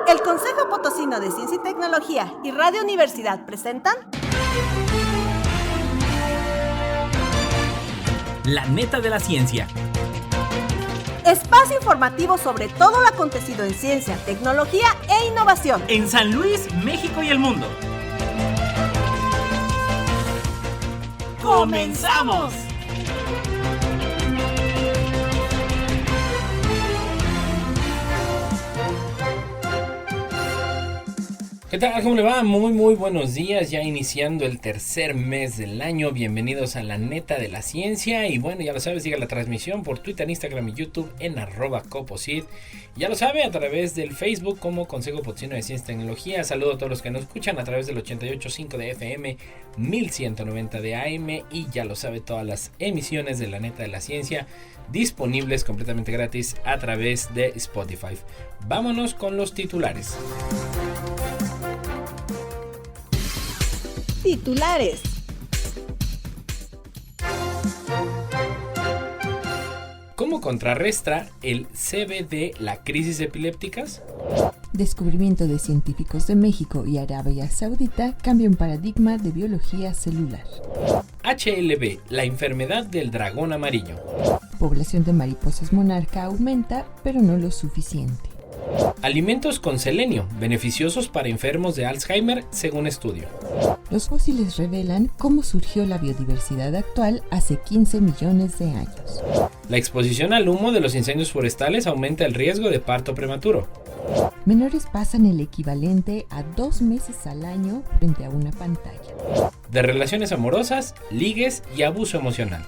El Consejo Potosino de Ciencia y Tecnología y Radio Universidad presentan La Neta de la Ciencia. Espacio informativo sobre todo lo acontecido en ciencia, tecnología e innovación En San Luis, México y el mundo. ¡Comenzamos! ¿Qué tal? ¿Cómo le va? Muy buenos días, ya iniciando el tercer mes del año. Bienvenidos a La Neta de la Ciencia. Y bueno, ya lo sabes, siga la transmisión por Twitter, Instagram y YouTube en @coposit. Ya lo sabe, a través del Facebook como Consejo Potosino de Ciencia y Tecnología. Saludo a todos los que nos escuchan a través del 88.5 de FM, 1190 de AM. Y ya lo sabe, todas las emisiones de La Neta de la Ciencia disponibles completamente gratis a través de Spotify. Vámonos con los titulares. titulares. ¿Cómo contrarresta el CBD la crisis epilépticas? Descubrimiento de científicos de México y Arabia Saudita cambia un paradigma de biología celular. HLB, la enfermedad del dragón amarillo. Población de mariposas monarca aumenta, pero no lo suficiente. Alimentos con selenio, beneficiosos para enfermos de Alzheimer, según estudio. Los fósiles revelan cómo surgió la biodiversidad actual hace 15 millones de años. La exposición al humo de los incendios forestales aumenta el riesgo de parto prematuro. Menores pasan el equivalente a 2 meses al año frente a una pantalla. De relaciones amorosas, ligues y abuso emocional.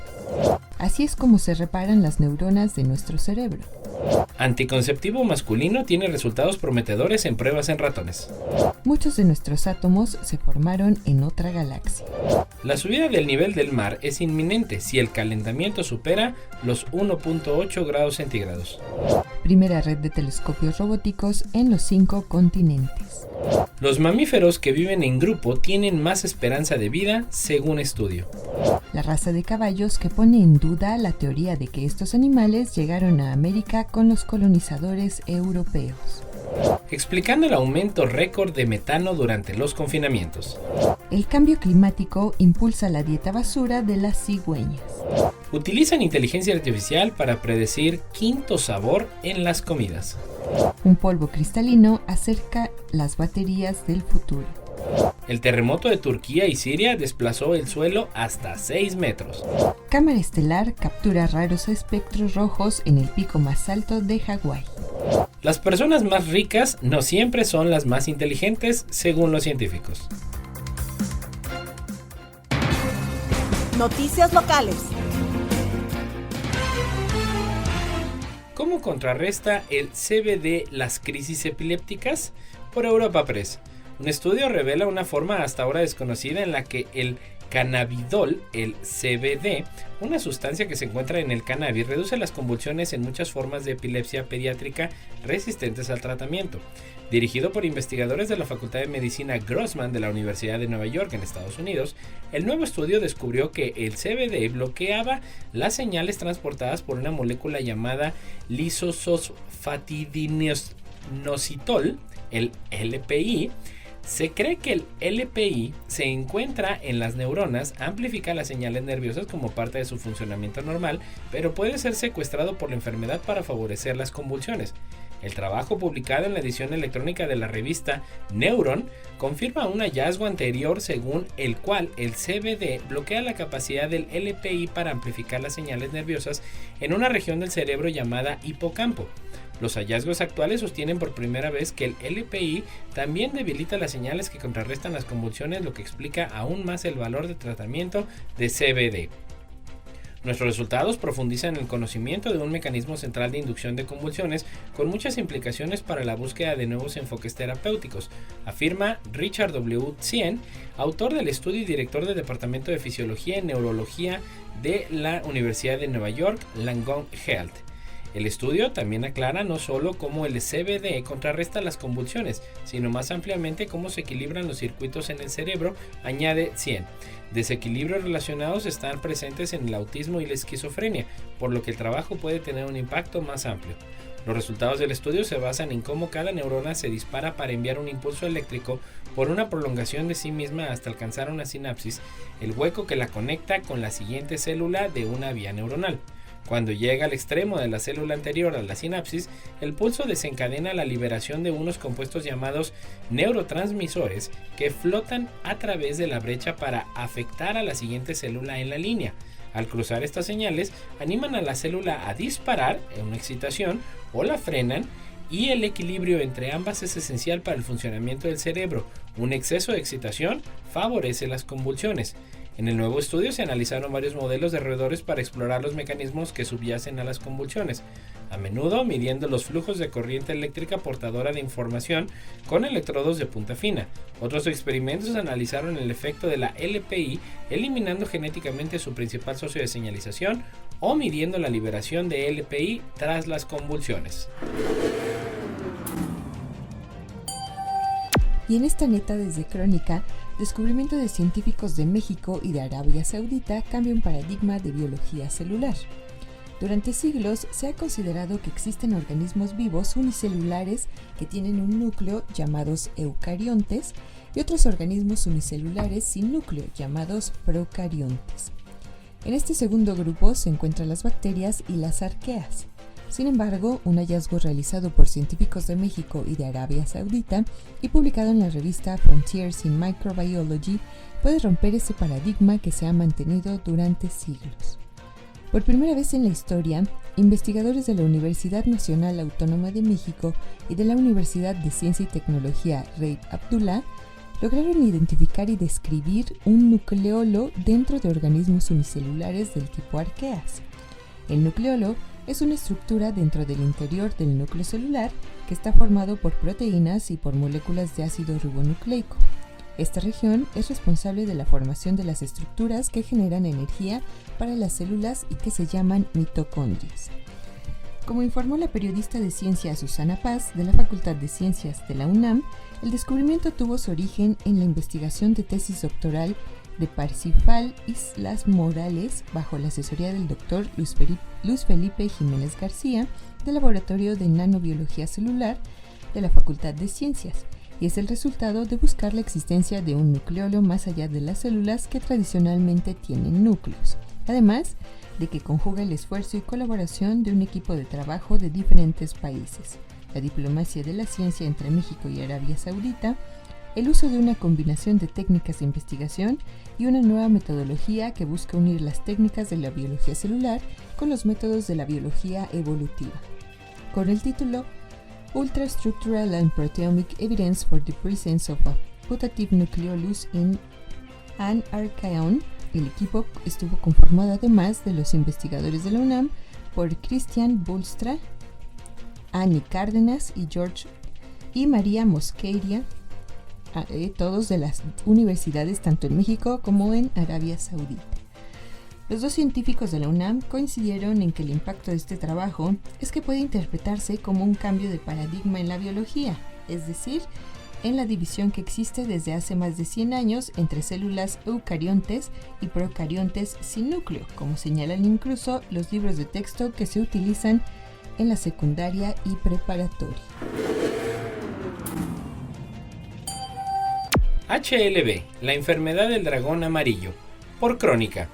Así es como se reparan las neuronas de nuestro cerebro. Anticonceptivo masculino tiene resultados prometedores en pruebas en ratones. Muchos de nuestros átomos se formaron en otra galaxia. La subida del nivel del mar es inminente si el calentamiento supera los 1.8 grados centígrados. Primera red de telescopios robóticos en los 5 continentes. Los mamíferos que viven en grupo tienen más esperanza de vida, según estudio. La raza de caballos que pone en duda la teoría de que estos animales llegaron a América con los colonizadores europeos. Explicando el aumento récord de metano durante los confinamientos. El cambio climático impulsa la dieta basura de las cigüeñas. Utilizan inteligencia artificial para predecir quinto sabor en las comidas. Un polvo cristalino acerca las baterías del futuro. El terremoto de Turquía y Siria desplazó el suelo hasta 6 metros. Cámara estelar captura raros espectros rojos en el pico más alto de Hawái. Las personas más ricas no siempre son las más inteligentes, según los científicos. Noticias locales. ¿Cómo contrarresta el CBD las crisis epilépticas? Por Europa Press. Un estudio revela una forma hasta ahora desconocida en la que el cannabidol, el CBD, una sustancia que se encuentra en el cannabis, reduce las convulsiones en muchas formas de epilepsia pediátrica resistentes al tratamiento. Dirigido por investigadores de la Facultad de Medicina Grossman de la Universidad de Nueva York en Estados Unidos, el nuevo estudio descubrió que el CBD bloqueaba las señales transportadas por una molécula llamada lisososfatidinositol, el LPI. Se cree que el LPI se encuentra en las neuronas, amplifica las señales nerviosas como parte de su funcionamiento normal, pero puede ser secuestrado por la enfermedad para favorecer las convulsiones. El trabajo publicado en la edición electrónica de la revista Neuron confirma un hallazgo anterior según el cual el CBD bloquea la capacidad del LPI para amplificar las señales nerviosas en una región del cerebro llamada hipocampo. Los hallazgos actuales sostienen por primera vez que el LPI también debilita las señales que contrarrestan las convulsiones, lo que explica aún más el valor de tratamiento de CBD. Nuestros resultados profundizan en el conocimiento de un mecanismo central de inducción de convulsiones con muchas implicaciones para la búsqueda de nuevos enfoques terapéuticos, afirma Richard W. Tsien, autor del estudio y director del Departamento de Fisiología y Neurología de la Universidad de Nueva York, Langone Health. El estudio también aclara no solo cómo el CBD contrarresta las convulsiones, sino más ampliamente cómo se equilibran los circuitos en el cerebro, añade Tsien. Desequilibrios relacionados están presentes en el autismo y la esquizofrenia, por lo que el trabajo puede tener un impacto más amplio. Los resultados del estudio se basan en cómo cada neurona se dispara para enviar un impulso eléctrico por una prolongación de sí misma hasta alcanzar una sinapsis, el hueco que la conecta con la siguiente célula de una vía neuronal. Cuando llega al extremo de la célula anterior a la sinapsis, el pulso desencadena la liberación de unos compuestos llamados neurotransmisores que flotan a través de la brecha para afectar a la siguiente célula en la línea. Al cruzar estas señales, animan a la célula a disparar en una excitación o la frenan, y el equilibrio entre ambas es esencial para el funcionamiento del cerebro. Un exceso de excitación favorece las convulsiones. En el nuevo estudio se analizaron varios modelos de roedores para explorar los mecanismos que subyacen a las convulsiones, a menudo midiendo los flujos de corriente eléctrica portadora de información con electrodos de punta fina. Otros experimentos analizaron el efecto de la LPI eliminando genéticamente su principal socio de señalización o midiendo la liberación de LPI tras las convulsiones. Y en esta neta desde Crónica, descubrimiento de científicos de México y de Arabia Saudita cambia un paradigma de biología celular. Durante siglos se ha considerado que existen organismos vivos unicelulares que tienen un núcleo llamados eucariontes y otros organismos unicelulares sin núcleo llamados procariontes. En este segundo grupo se encuentran las bacterias y las arqueas. Sin embargo, un hallazgo realizado por científicos de México y de Arabia Saudita y publicado en la revista Frontiers in Microbiology puede romper ese paradigma que se ha mantenido durante siglos. Por primera vez en la historia, investigadores de la Universidad Nacional Autónoma de México y de la Universidad de Ciencia y Tecnología Reid Abdullah lograron identificar y describir un nucleolo dentro de organismos unicelulares del tipo arqueas. El nucleolo es una estructura dentro del interior del núcleo celular que está formado por proteínas y por moléculas de ácido ribonucleico. Esta región es responsable de la formación de las estructuras que generan energía para las células y que se llaman mitocondrias. Como informó la periodista de ciencia Susana Paz de la Facultad de Ciencias de la UNAM, el descubrimiento tuvo su origen en la investigación de tesis doctoral de Parsifal Islas Morales bajo la asesoría del Dr. Luis Felipe Jiménez García del Laboratorio de Nanobiología Celular de la Facultad de Ciencias, y es el resultado de buscar la existencia de un nucleolo más allá de las células que tradicionalmente tienen núcleos, además de que conjuga el esfuerzo y colaboración de un equipo de trabajo de diferentes países, la diplomacia de la ciencia entre México y Arabia Saudita, el uso de una combinación de técnicas de investigación y una nueva metodología que busca unir las técnicas de la biología celular con los métodos de la biología evolutiva. Con el título Ultrastructural and Proteomic Evidence for the Presence of a Putative Nucleolus in an Archaeon, el equipo estuvo conformado además de los investigadores de la UNAM por Cristian Bulstra, Annie Cárdenas y María Mosqueira, todos de las universidades tanto en México como en Arabia Saudita. Los dos científicos de la UNAM coincidieron en que el impacto de este trabajo es que puede interpretarse como un cambio de paradigma en la biología, es decir, en la división que existe desde hace más de 100 años entre células eucariontes y procariontes sin núcleo, como señalan incluso los libros de texto que se utilizan en la secundaria y preparatoria. HLB, la enfermedad del dragón amarillo, por Crónica.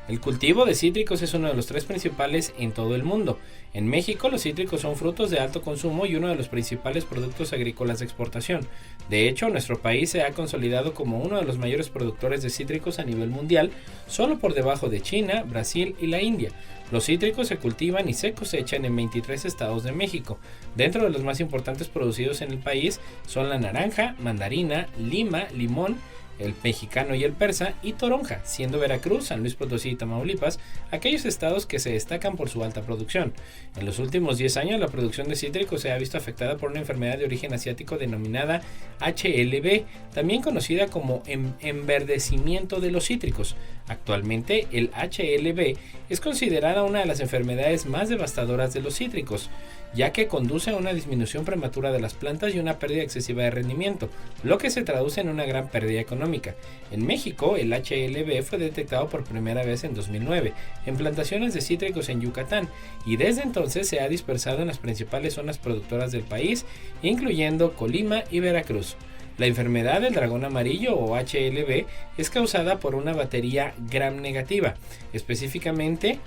El cultivo de cítricos es uno de los 3 principales en todo el mundo. En México, los cítricos son frutos de alto consumo y uno de los principales productos agrícolas de exportación. De hecho, nuestro país se ha consolidado como uno de los mayores productores de cítricos a nivel mundial, solo por debajo de China, Brasil y la India. Los cítricos se cultivan y se cosechan en 23 estados de México. Dentro de los más importantes producidos en el país son la naranja, mandarina, lima, limón, el mexicano y el persa, y toronja, siendo Veracruz, San Luis Potosí y Tamaulipas aquellos estados que se destacan por su alta producción. En los últimos 10 años, la producción de cítricos se ha visto afectada por una enfermedad de origen asiático denominada HLB, también conocida como enverdecimiento de los cítricos. Actualmente, el HLB es considerada una de las enfermedades más devastadoras de los cítricos, ya que conduce a una disminución prematura de las plantas y una pérdida excesiva de rendimiento, lo que se traduce en una gran pérdida económica. En México, el HLB fue detectado por primera vez en 2009 en plantaciones de cítricos en Yucatán, y desde entonces se ha dispersado en las principales zonas productoras del país, incluyendo Colima y Veracruz. La enfermedad del dragón amarillo o HLB es causada por una batería gram negativa, específicamente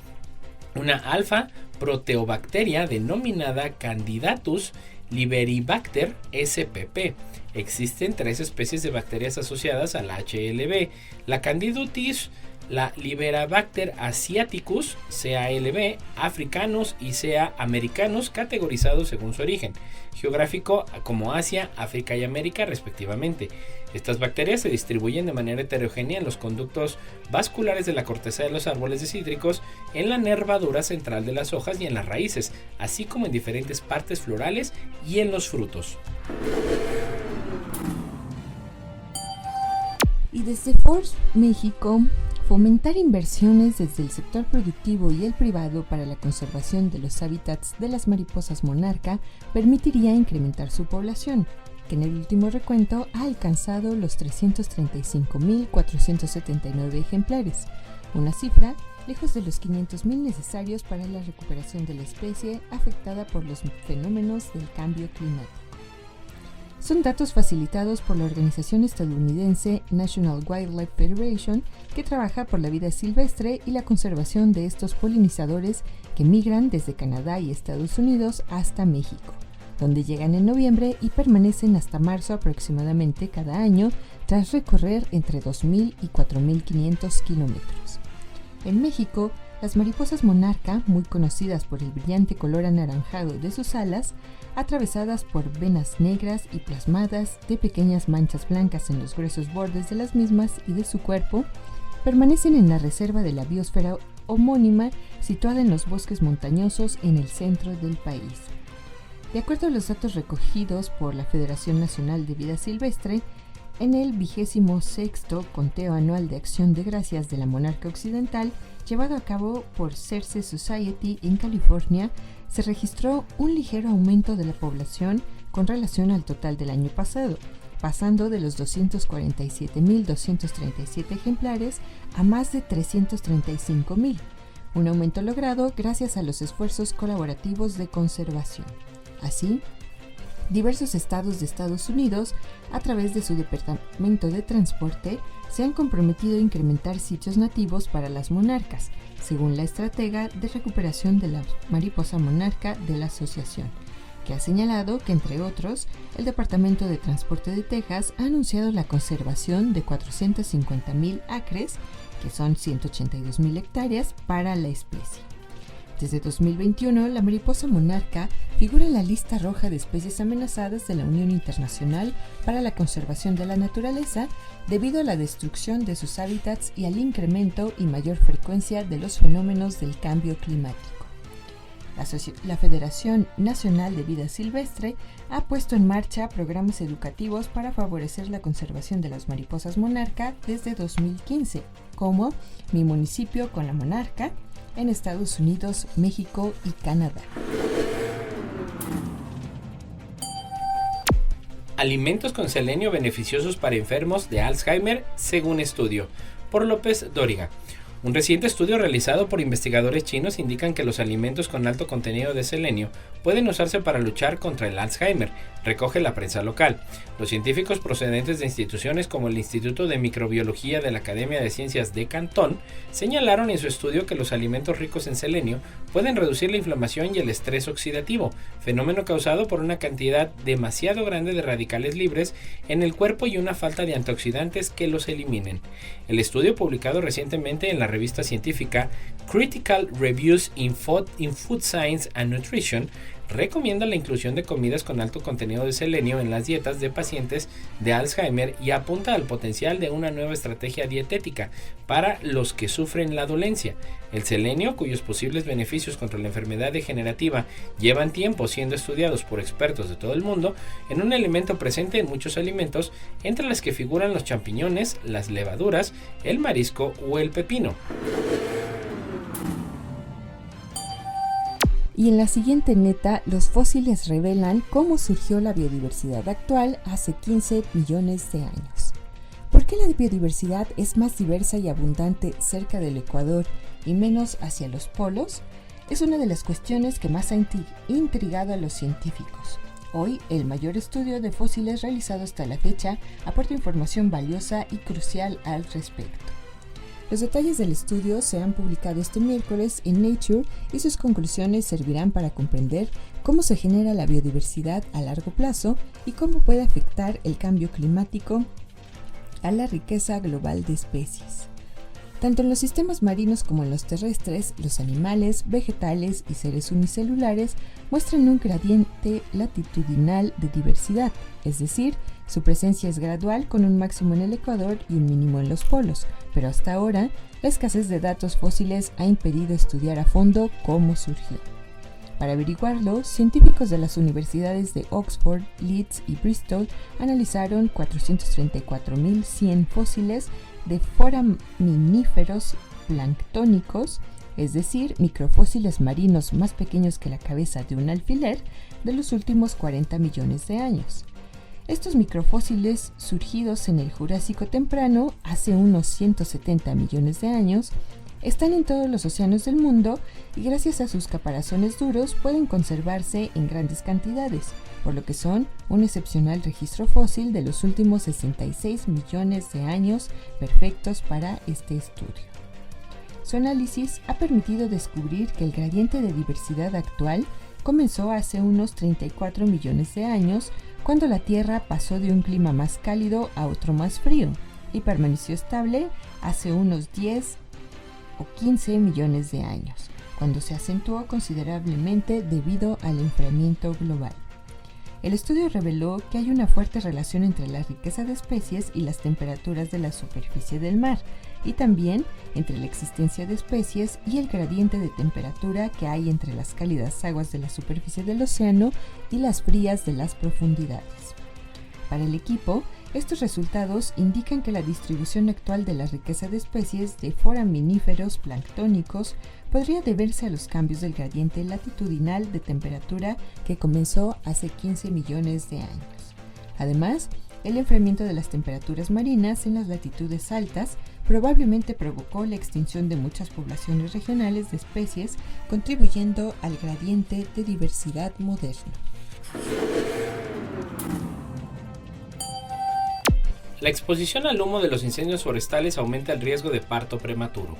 una alfa proteobacteria denominada Candidatus liberibacter spp. Existen 3 especies de bacterias asociadas al HLB, la Candiditis, la Liberibacter asiaticus, CALB, africanus y CA americanus, categorizados según su origen geográfico como Asia, África y América respectivamente. Estas bacterias se distribuyen de manera heterogénea en los conductos vasculares de la corteza de los árboles de cítricos, en la nervadura central de las hojas y en las raíces, así como en diferentes partes florales y en los frutos. Y desde Force México, fomentar inversiones desde el sector productivo y el privado para la conservación de los hábitats de las mariposas monarca permitiría incrementar su población, que en el último recuento ha alcanzado los 335.479 ejemplares, una cifra lejos de los 500.000 necesarios para la recuperación de la especie afectada por los fenómenos del cambio climático. Son datos facilitados por la organización estadounidense National Wildlife Federation, que trabaja por la vida silvestre y la conservación de estos polinizadores que migran desde Canadá y Estados Unidos hasta México, donde llegan en noviembre y permanecen hasta marzo aproximadamente cada año, tras recorrer entre 2.000 y 4.500 kilómetros. En México, las mariposas monarca, muy conocidas por el brillante color anaranjado de sus alas, atravesadas por venas negras y plasmadas de pequeñas manchas blancas en los gruesos bordes de las mismas y de su cuerpo, permanecen en la reserva de la biosfera homónima situada en los bosques montañosos en el centro del país. De acuerdo a los datos recogidos por la Federación Nacional de Vida Silvestre, en el 26º Conteo Anual de Acción de Gracias de la Monarca Occidental, llevado a cabo por Cerce Society en California, se registró un ligero aumento de la población con relación al total del año pasado, pasando de los 247.237 ejemplares a más de 335.000, un aumento logrado gracias a los esfuerzos colaborativos de conservación. Así, diversos estados de Estados Unidos, a través de su Departamento de Transporte, se han comprometido a incrementar sitios nativos para las monarcas, según la estratega de recuperación de la mariposa monarca de la asociación, que ha señalado que, entre otros, el Departamento de Transporte de Texas ha anunciado la conservación de 450.000 acres, que son 182.000 hectáreas, para la especie. Desde 2021, la mariposa monarca figura en la lista roja de especies amenazadas de la Unión Internacional para la Conservación de la Naturaleza debido a la destrucción de sus hábitats y al incremento y mayor frecuencia de los fenómenos del cambio climático. La Federación Nacional de Vida Silvestre ha puesto en marcha programas educativos para favorecer la conservación de las mariposas monarca desde 2015, como Mi Municipio con la Monarca, en Estados Unidos, México y Canadá. Alimentos con selenio beneficiosos para enfermos de Alzheimer, según estudio, por López Dóriga. Un reciente estudio realizado por investigadores chinos indican que los alimentos con alto contenido de selenio pueden usarse para luchar contra el Alzheimer, recoge la prensa local. Los científicos procedentes de instituciones como el Instituto de Microbiología de la Academia de Ciencias de Cantón señalaron en su estudio que los alimentos ricos en selenio pueden reducir la inflamación y el estrés oxidativo, fenómeno causado por una cantidad demasiado grande de radicales libres en el cuerpo y una falta de antioxidantes que los eliminen. El estudio, publicado recientemente en la revista científica Critical Reviews in Food Science and Nutrition, recomienda la inclusión de comidas con alto contenido de selenio en las dietas de pacientes de Alzheimer y apunta al potencial de una nueva estrategia dietética para los que sufren la dolencia. El selenio, cuyos posibles beneficios contra la enfermedad degenerativa llevan tiempo siendo estudiados por expertos de todo el mundo, en un elemento presente en muchos alimentos, entre las que figuran los champiñones, las levaduras, el marisco o el pepino. Y en la siguiente neta, los fósiles revelan cómo surgió la biodiversidad actual hace 15 millones de años. ¿Por qué la biodiversidad es más diversa y abundante cerca del Ecuador y menos hacia los polos? es una de las cuestiones que más ha intrigado a los científicos. Hoy, el mayor estudio de fósiles realizado hasta la fecha aporta información valiosa y crucial al respecto. Los detalles del estudio se han publicado este miércoles en Nature y sus conclusiones servirán para comprender cómo se genera la biodiversidad a largo plazo y cómo puede afectar el cambio climático a la riqueza global de especies. Tanto en los sistemas marinos como en los terrestres, los animales, vegetales y seres unicelulares muestran un gradiente latitudinal de diversidad, es decir, su presencia es gradual con un máximo en el ecuador y un mínimo en los polos, pero hasta ahora la escasez de datos fósiles ha impedido estudiar a fondo cómo surgió. Para averiguarlo, científicos de las universidades de Oxford, Leeds y Bristol analizaron 434.100 fósiles de foraminíferos planctónicos, es decir, microfósiles marinos más pequeños que la cabeza de un alfiler, de los últimos 40 millones de años. Estos microfósiles surgidos en el Jurásico temprano, hace unos 170 millones de años, están en todos los océanos del mundo y gracias a sus caparazones duros pueden conservarse en grandes cantidades, por lo que son un excepcional registro fósil de los últimos 66 millones de años perfectos para este estudio. Su análisis ha permitido descubrir que el gradiente de diversidad actual comenzó hace unos 34 millones de años, cuando la Tierra pasó de un clima más cálido a otro más frío y permaneció estable hace unos 10 o 15 millones de años, cuando se acentuó considerablemente debido al enfriamiento global. El estudio reveló que hay una fuerte relación entre la riqueza de especies y las temperaturas de la superficie del mar, y también entre la existencia de especies y el gradiente de temperatura que hay entre las cálidas aguas de la superficie del océano y las frías de las profundidades. Para el equipo, estos resultados indican que la distribución actual de la riqueza de especies de foraminíferos planctónicos podría deberse a los cambios del gradiente latitudinal de temperatura que comenzó hace 15 millones de años. Además, el enfriamiento de las temperaturas marinas en las latitudes altas probablemente provocó la extinción de muchas poblaciones regionales de especies, contribuyendo al gradiente de diversidad moderno. La exposición al humo de los incendios forestales aumenta el riesgo de parto prematuro.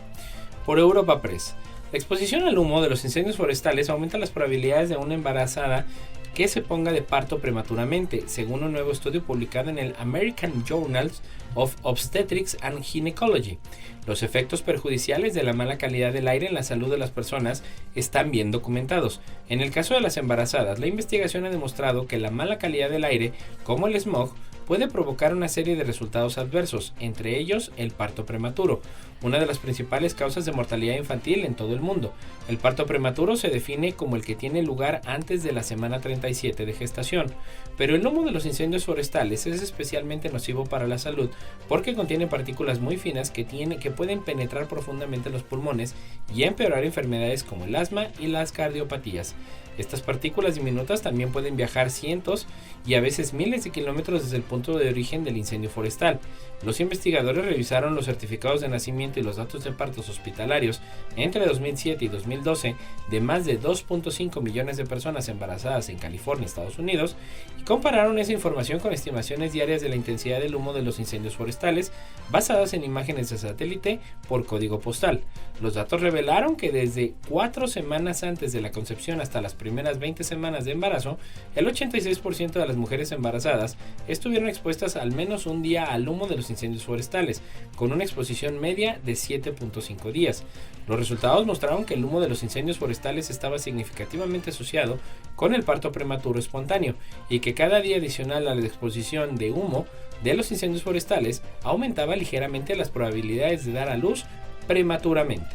Por Europa Press. La exposición al humo de los incendios forestales aumenta las probabilidades de una embarazada que se ponga de parto prematuramente, según un nuevo estudio publicado en el American Journal of Obstetrics and Gynecology. Los efectos perjudiciales de la mala calidad del aire en la salud de las personas están bien documentados. En el caso de las embarazadas, la investigación ha demostrado que la mala calidad del aire, como el smog, puede provocar una serie de resultados adversos, entre ellos el parto prematuro, una de las principales causas de mortalidad infantil en todo el mundo. El parto prematuro se define como el que tiene lugar antes de la semana 37 de gestación, pero el humo de los incendios forestales es especialmente nocivo para la salud porque contiene partículas muy finas que pueden penetrar profundamente los pulmones y empeorar enfermedades como el asma y las cardiopatías. Estas partículas diminutas también pueden viajar cientos y a veces miles de kilómetros desde el punto de origen del incendio forestal. Los investigadores revisaron los certificados de nacimiento y los datos de partos hospitalarios entre 2007 y 2012 de más de 2.5 millones de personas embarazadas en California, Estados Unidos, y compararon esa información con estimaciones diarias de la intensidad del humo de los incendios forestales basadas en imágenes de satélite por código postal. Los datos revelaron que desde 4 semanas antes de la concepción hasta las primeras 20 semanas de embarazo, el 86% de las mujeres embarazadas estuvieron expuestas al menos un día al humo de los incendios forestales, con una exposición media de 7.5 días. Los resultados mostraron que el humo de los incendios forestales estaba significativamente asociado con el parto prematuro espontáneo y que cada día adicional a la exposición de humo de los incendios forestales aumentaba ligeramente las probabilidades de dar a luz prematuramente.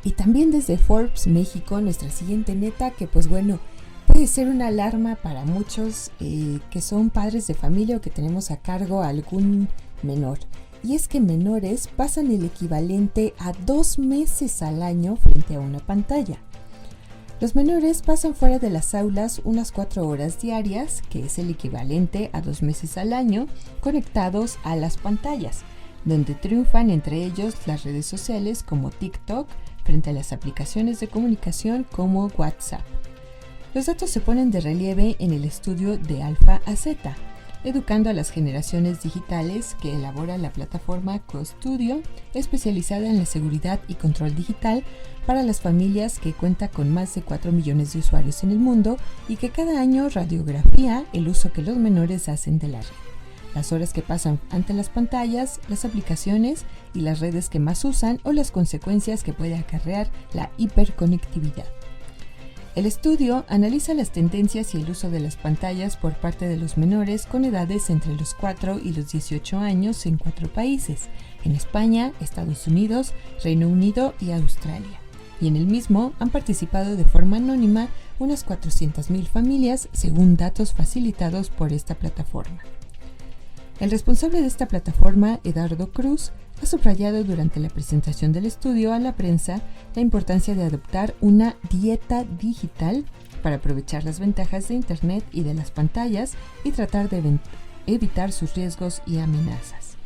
Y también desde Forbes México, nuestra siguiente neta, que pues bueno, puede ser una alarma para muchos que son padres de familia o que tenemos a cargo a algún menor. Y es que menores pasan el equivalente a 2 meses al año frente a una pantalla. Los menores pasan fuera de las aulas unas 4 horas diarias, que es el equivalente a 2 meses al año, conectados a las pantallas. donde triunfan entre ellos las redes sociales como TikTok frente a las aplicaciones de comunicación como WhatsApp. Los datos se ponen de relieve en el estudio de Alfa a Z, educando a las generaciones digitales que elabora la plataforma CoStudio, especializada en la seguridad y control digital para las familias, que cuenta con más de 4 millones de usuarios en el mundo y que cada año radiografía el uso que los menores hacen de la red, las horas que pasan ante las pantallas, las aplicaciones y las redes que más usan o las consecuencias que puede acarrear la hiperconectividad. El estudio analiza las tendencias y el uso de las pantallas por parte de los menores con edades entre los 4 y los 18 años en 4 países, en España, Estados Unidos, Reino Unido y Australia. Y en el mismo han participado de forma anónima unas 400.000 familias, según datos facilitados por esta plataforma. El responsable de esta plataforma, Eduardo Cruz, ha subrayado durante la presentación del estudio a la prensa la importancia de adoptar una dieta digital para aprovechar las ventajas de Internet y de las pantallas y tratar de evitar sus riesgos y amenazas.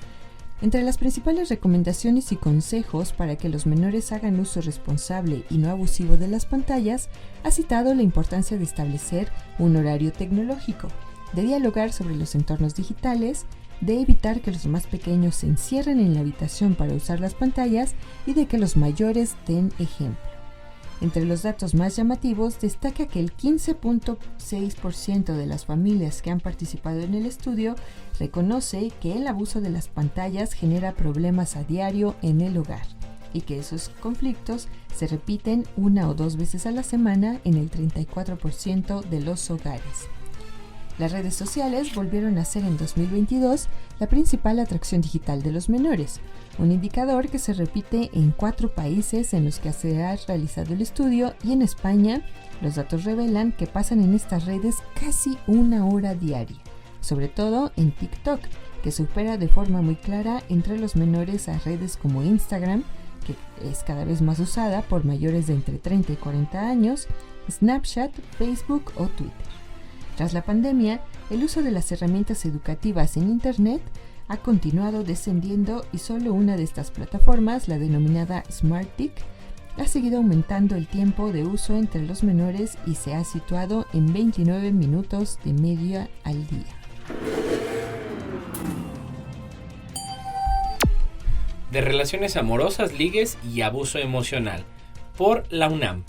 Entre las principales recomendaciones y consejos para que los menores hagan uso responsable y no abusivo de las pantallas, ha citado la importancia de establecer un horario tecnológico, de dialogar sobre los entornos digitales, de evitar que los más pequeños se encierren en la habitación para usar las pantallas y de que los mayores den ejemplo. Entre los datos más llamativos destaca que el 15.6% de las familias que han participado en el estudio reconoce que el abuso de las pantallas genera problemas a diario en el hogar y que esos conflictos se repiten 1 o 2 veces a la semana en el 34% de los hogares. Las redes sociales volvieron a ser en 2022 la principal atracción digital de los menores, un indicador que se repite en 4 países en los que se ha realizado el estudio, y en España los datos revelan que pasan en estas redes casi 1 hora diaria, sobre todo en TikTok, que supera de forma muy clara entre los menores a redes como Instagram, que es cada vez más usada por mayores de entre 30 y 40 años, Snapchat, Facebook o Twitter. Tras la pandemia, el uso de las herramientas educativas en Internet ha continuado descendiendo y solo una de estas plataformas, la denominada SmartTic, ha seguido aumentando el tiempo de uso entre los menores y se ha situado en 29 minutos de media al día. De relaciones amorosas, ligues y abuso emocional, por la UNAM.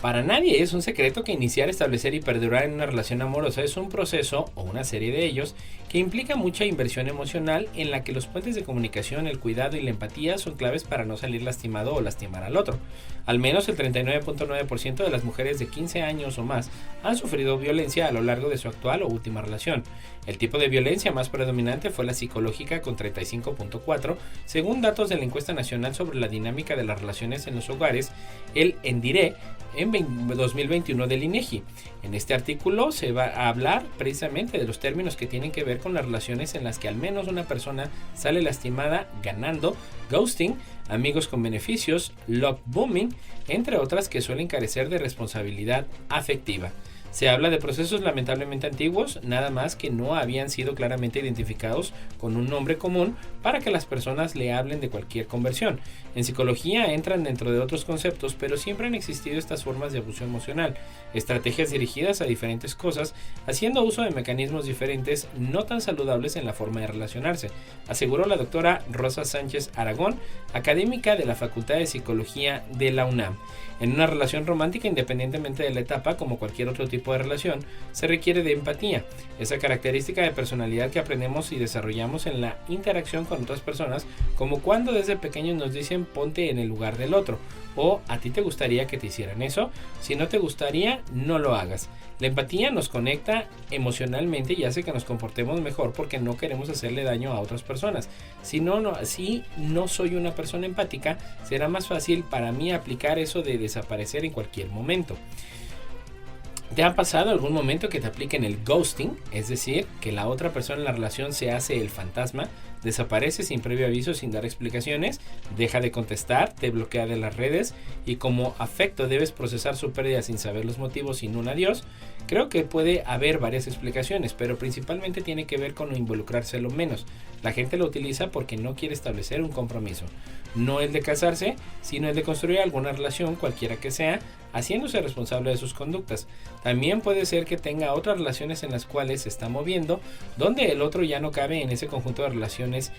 Para nadie es un secreto que iniciar, establecer y perdurar en una relación amorosa es un proceso, o una serie de ellos, que implica mucha inversión emocional, en la que los puentes de comunicación, el cuidado y la empatía son claves para no salir lastimado o lastimar al otro. Al menos el 39.9% de las mujeres de 15 años o más han sufrido violencia a lo largo de su actual o última relación. El tipo de violencia más predominante fue la psicológica, con 35.4%, según datos de la Encuesta Nacional sobre la Dinámica de las Relaciones en los Hogares, el ENDIRE, en 2021 del INEGI. En este artículo se va a hablar precisamente de los términos que tienen que ver con las relaciones en las que al menos una persona sale lastimada, ganando, ghosting, amigos con beneficios, love bombing, entre otras que suelen carecer de responsabilidad afectiva. Se habla de procesos lamentablemente antiguos, nada más que no habían sido claramente identificados con un nombre común para que las personas le hablen de cualquier conversión. En psicología entran dentro de otros conceptos, pero siempre han existido estas formas de abuso emocional, estrategias dirigidas a diferentes cosas, haciendo uso de mecanismos diferentes no tan saludables en la forma de relacionarse, aseguró la doctora Rosa Sánchez Aragón, académica de la Facultad de Psicología de la UNAM. En una relación romántica, independientemente de la etapa, como cualquier otro tipo de relación, se requiere de empatía, esa característica de personalidad que aprendemos y desarrollamos en la interacción con otras personas, como cuando desde pequeños nos dicen ponte en el lugar del otro, o a ti te gustaría que te hicieran eso, si no te gustaría, no lo hagas. La empatía nos conecta emocionalmente y hace que nos comportemos mejor porque no queremos hacerle daño a otras personas. Si no soy una persona empática, será más fácil para mí aplicar eso de desaparecer en cualquier momento. ¿Te ha pasado algún momento que te apliquen el ghosting? Es decir, que la otra persona en la relación se hace el fantasma, desaparece sin previo aviso, sin dar explicaciones, deja de contestar, te bloquea de las redes y como afecto debes procesar su pérdida sin saber los motivos, sin un adiós? Creo que puede haber varias explicaciones, pero principalmente tiene que ver con no involucrarse lo menos. La gente lo utiliza porque no quiere establecer un compromiso. No el de casarse, sino el de construir alguna relación, cualquiera que sea, haciéndose responsable de sus conductas. También puede ser que tenga otras relaciones en las cuales se está moviendo, donde el otro ya no cabe en ese conjunto de relaciones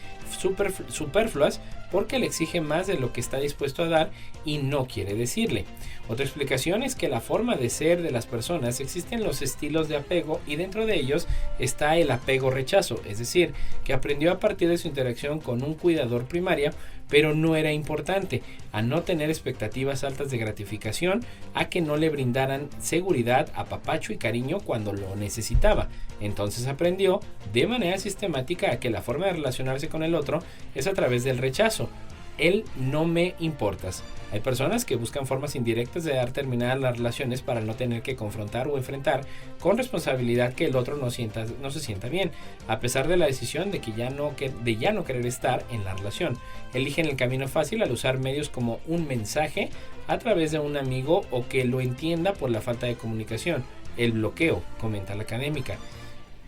superfluas porque le exige más de lo que está dispuesto a dar y no quiere decirle. Otra explicación es que la forma de ser de las personas existen los estilos de apego y dentro de ellos está el apego-rechazo, es decir, que aprendió a partir de su interacción con un cuidador primario, pero no era importante, a no tener expectativas altas de gratificación, a que no le brindaran seguridad, apapacho y cariño cuando lo necesitaba. Entonces aprendió de manera sistemática a que la forma de relacionarse con el otro es a través del rechazo. El no me importas. Hay personas que buscan formas indirectas de dar terminadas las relaciones para no tener que confrontar o enfrentar con responsabilidad que el otro no se sienta bien, a pesar de la decisión de ya no querer estar en la relación. Eligen el camino fácil al usar medios como un mensaje a través de un amigo o que lo entienda por la falta de comunicación. El bloqueo, comenta la académica.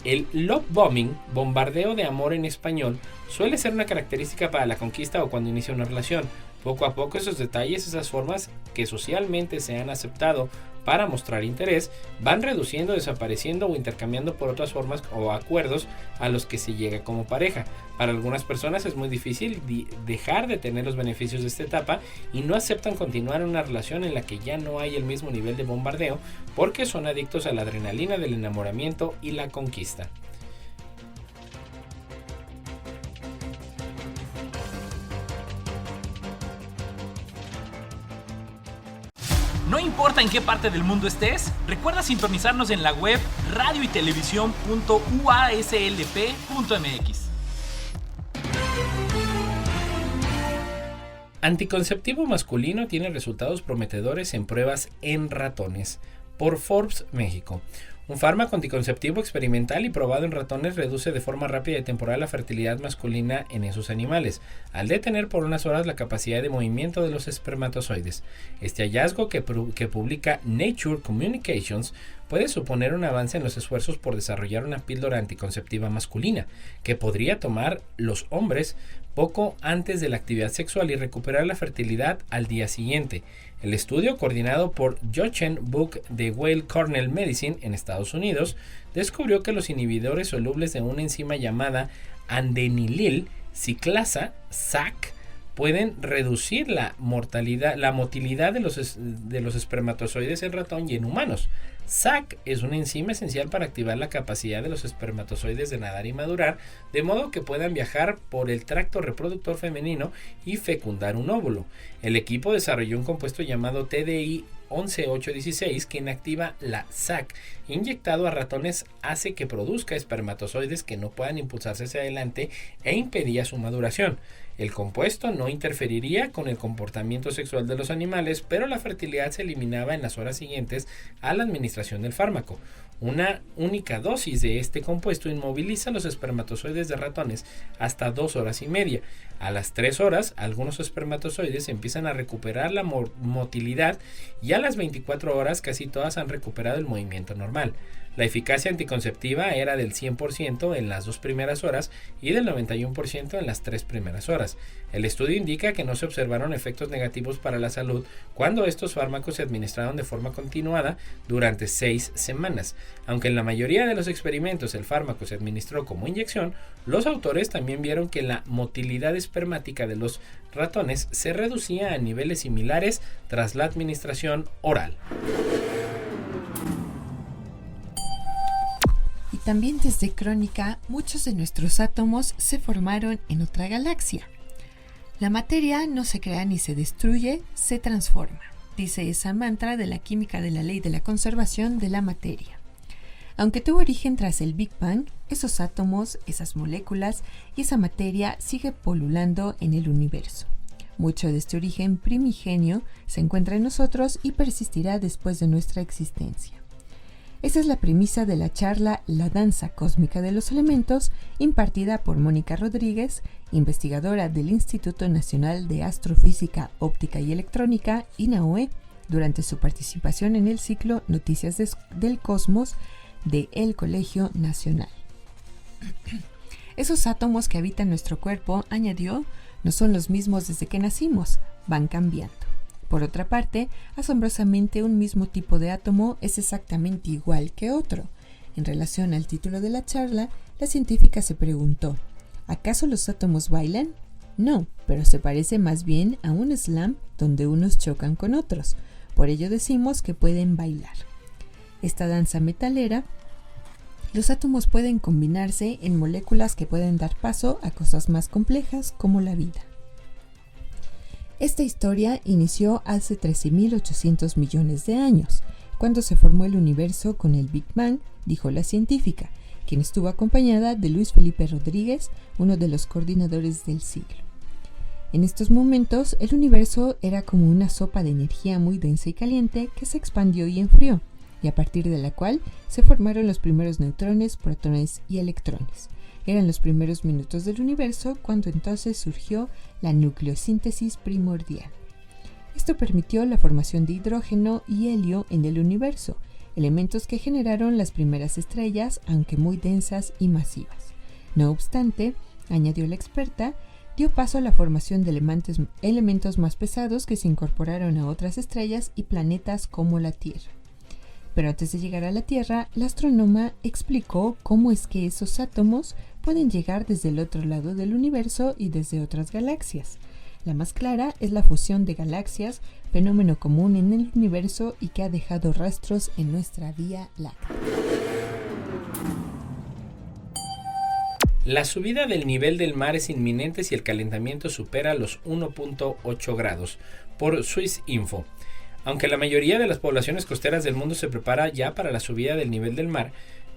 El love bombing, bombardeo de amor en español, suele ser una característica para la conquista o cuando inicia una relación. Poco a poco esos detalles, esas formas que socialmente se han aceptado para mostrar interés, van reduciendo, desapareciendo o intercambiando por otras formas o acuerdos a los que se llega como pareja. Para algunas personas es muy difícil dejar de tener los beneficios de esta etapa y no aceptan continuar en una relación en la que ya no hay el mismo nivel de bombardeo porque son adictos a la adrenalina del enamoramiento y la conquista. No importa en qué parte del mundo estés, recuerda sintonizarnos en la web radioytelevisión.uaslp.mx. Anticonceptivo masculino tiene resultados prometedores en pruebas en ratones. Por Forbes, México. Un fármaco anticonceptivo experimental y probado en ratones reduce de forma rápida y temporal la fertilidad masculina en esos animales, al detener por unas horas la capacidad de movimiento de los espermatozoides. Este hallazgo que publica Nature Communications puede suponer un avance en los esfuerzos por desarrollar una píldora anticonceptiva masculina, que podría tomar los hombres poco antes de la actividad sexual y recuperar la fertilidad al día siguiente. El estudio, coordinado por Jochen Buck de Weill Cornell Medicine en Estados Unidos, descubrió que los inhibidores solubles de una enzima llamada adenilil ciclasa, SAC, pueden reducir la motilidad de los espermatozoides en ratón y en humanos. SAC es una enzima esencial para activar la capacidad de los espermatozoides de nadar y madurar, de modo que puedan viajar por el tracto reproductor femenino y fecundar un óvulo. El equipo desarrolló un compuesto llamado TDI 11816 que inactiva la SAC. Inyectado a ratones hace que produzca espermatozoides que no puedan impulsarse hacia adelante e impedía su maduración. El compuesto no interferiría con el comportamiento sexual de los animales, pero la fertilidad se eliminaba en las horas siguientes a la administración del fármaco. Una única dosis de este compuesto inmoviliza los espermatozoides de ratones hasta 2 horas y media. A las 3 horas, algunos espermatozoides empiezan a recuperar la motilidad y a las 24 horas casi todas han recuperado el movimiento normal. La eficacia anticonceptiva era del 100% en las 2 primeras horas y del 91% en las 3 primeras horas. El estudio indica que no se observaron efectos negativos para la salud cuando estos fármacos se administraron de forma continuada durante 6 semanas. Aunque en la mayoría de los experimentos el fármaco se administró como inyección, los autores también vieron que la motilidad espermática de los ratones se reducía a niveles similares tras la administración oral. Y también desde Crónica, muchos de nuestros átomos se formaron en otra galaxia. La materia no se crea ni se destruye, se transforma, dice esa mantra de la química de la ley de la conservación de la materia. Aunque tuvo origen tras el Big Bang, esos átomos, esas moléculas y esa materia sigue polulando en el universo. Mucho de este origen primigenio se encuentra en nosotros y persistirá después de nuestra existencia. Esa es la premisa de la charla La danza cósmica de los elementos, impartida por Mónica Rodríguez, investigadora del Instituto Nacional de Astrofísica, Óptica y Electrónica, INAOE, durante su participación en el ciclo Noticias del Cosmos de El Colegio Nacional. Esos átomos que habitan nuestro cuerpo, añadió, no son los mismos desde que nacimos, van cambiando. Por otra parte, asombrosamente un mismo tipo de átomo es exactamente igual que otro. En relación al título de la charla, la científica se preguntó, ¿acaso los átomos bailan? No, pero se parece más bien a un slam donde unos chocan con otros. Por ello decimos que pueden bailar. Esta danza metalera, los átomos pueden combinarse en moléculas que pueden dar paso a cosas más complejas como la vida. Esta historia inició hace 13.800 millones de años, cuando se formó el universo con el Big Bang, dijo la científica, quien estuvo acompañada de Luis Felipe Rodríguez, uno de los coordinadores del siglo. En estos momentos, el universo era como una sopa de energía muy densa y caliente que se expandió y enfrió, y a partir de la cual se formaron los primeros neutrones, protones y electrones. Eran los primeros minutos del universo cuando entonces surgió la nucleosíntesis primordial. Esto permitió la formación de hidrógeno y helio en el universo, elementos que generaron las primeras estrellas, aunque muy densas y masivas. No obstante, añadió la experta, dio paso a la formación de elementos más pesados que se incorporaron a otras estrellas y planetas como la Tierra. Pero antes de llegar a la Tierra, la astrónoma explicó cómo es que esos átomos pueden llegar desde el otro lado del universo y desde otras galaxias. La más clara es la fusión de galaxias, fenómeno común en el universo y que ha dejado rastros en nuestra Vía Láctea. La subida del nivel del mar es inminente si el calentamiento supera los 1.8 grados, por Swiss Info. Aunque la mayoría de las poblaciones costeras del mundo se prepara ya para la subida del nivel del mar,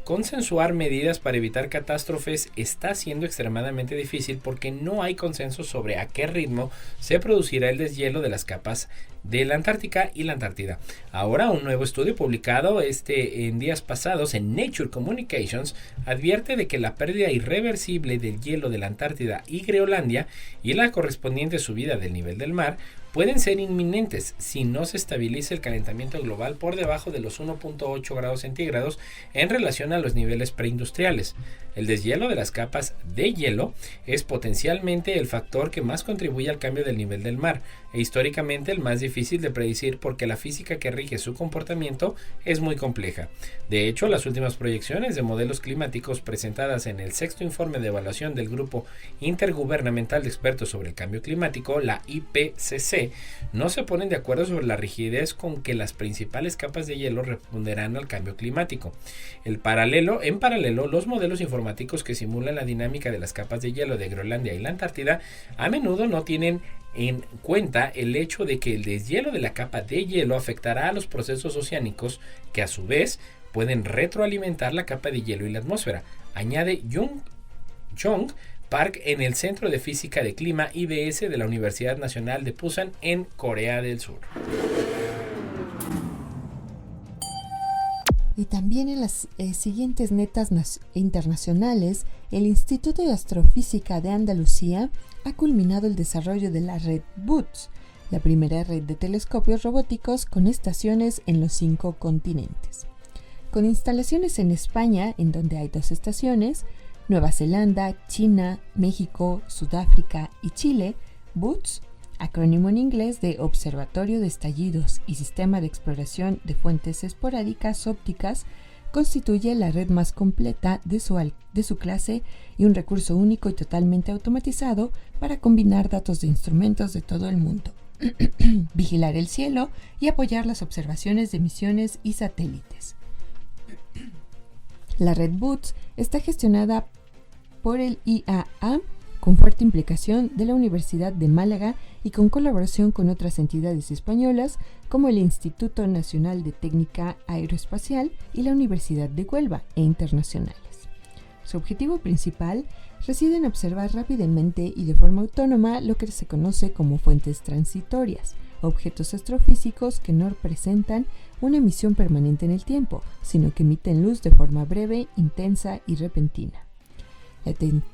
consensuar medidas para evitar catástrofes está siendo extremadamente difícil porque no hay consenso sobre a qué ritmo se producirá el deshielo de las capas de la Antártica y la Antártida. Ahora, un nuevo estudio publicado en días pasados en Nature Communications advierte de que la pérdida irreversible del hielo de la Antártida y Groenlandia y la correspondiente subida del nivel del mar pueden ser inminentes si no se estabiliza el calentamiento global por debajo de los 1.8 grados centígrados en relación a los niveles preindustriales. El deshielo de las capas de hielo es potencialmente el factor que más contribuye al cambio del nivel del mar e históricamente el más difícil de predecir porque la física que rige su comportamiento es muy compleja. De hecho, las últimas proyecciones de modelos climáticos presentadas en el sexto informe de evaluación del Grupo Intergubernamental de Expertos sobre el Cambio Climático, la IPCC, no se ponen de acuerdo sobre la rigidez con que las principales capas de hielo responderán al cambio climático. En paralelo, los modelos informáticos que simulan la dinámica de las capas de hielo de Groenlandia y la Antártida a menudo no tienen en cuenta el hecho de que el deshielo de la capa de hielo afectará a los procesos oceánicos que a su vez pueden retroalimentar la capa de hielo y la atmósfera, añade Jong Park en el Centro de Física de Clima IBS de la Universidad Nacional de Pusan en Corea del Sur. Y también en las siguientes netas internacionales, el Instituto de Astrofísica de Andalucía ha culminado el desarrollo de la red BOOTS, la primera red de telescopios robóticos con estaciones en los 5 continentes. Con instalaciones en España, en donde hay 2 estaciones, Nueva Zelanda, China, México, Sudáfrica y Chile, BOOTS, acrónimo en inglés de Observatorio de Estallidos y Sistema de Exploración de Fuentes Esporádicas Ópticas, constituye la red más completa de su clase y un recurso único y totalmente automatizado para combinar datos de instrumentos de todo el mundo, vigilar el cielo y apoyar las observaciones de misiones y satélites. La red BOOTS está gestionada por el IAA, con fuerte implicación de la Universidad de Málaga y con colaboración con otras entidades españolas como el Instituto Nacional de Técnica Aeroespacial y la Universidad de Huelva e internacionales. Su objetivo principal reside en observar rápidamente y de forma autónoma lo que se conoce como fuentes transitorias, objetos astrofísicos que no presentan una emisión permanente en el tiempo, sino que emiten luz de forma breve, intensa y repentina.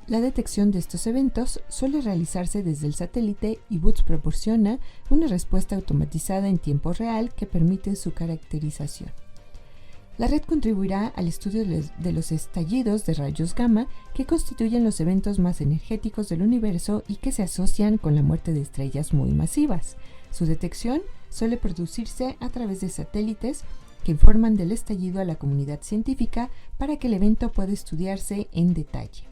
La detección de estos eventos suele realizarse desde el satélite y Boots proporciona una respuesta automatizada en tiempo real que permite su caracterización. La red contribuirá al estudio de los estallidos de rayos gamma que constituyen los eventos más energéticos del universo y que se asocian con la muerte de estrellas muy masivas. Su detección suele producirse a través de satélites que informan del estallido a la comunidad científica para que el evento pueda estudiarse en detalle.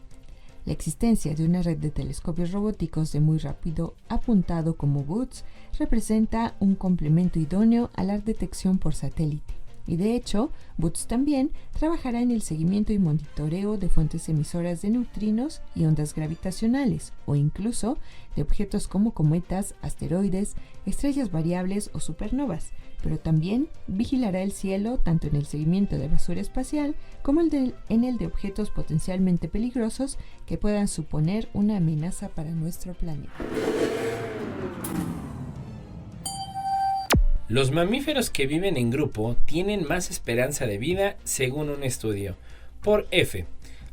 La existencia de una red de telescopios robóticos de muy rápido apuntado como Boots representa un complemento idóneo a la detección por satélite. Y de hecho, Boots también trabajará en el seguimiento y monitoreo de fuentes emisoras de neutrinos y ondas gravitacionales, o incluso de objetos como cometas, asteroides, estrellas variables o supernovas, pero también vigilará el cielo tanto en el seguimiento de basura espacial como en el de objetos potencialmente peligrosos que puedan suponer una amenaza para nuestro planeta. Los mamíferos que viven en grupo tienen más esperanza de vida según un estudio. Por F.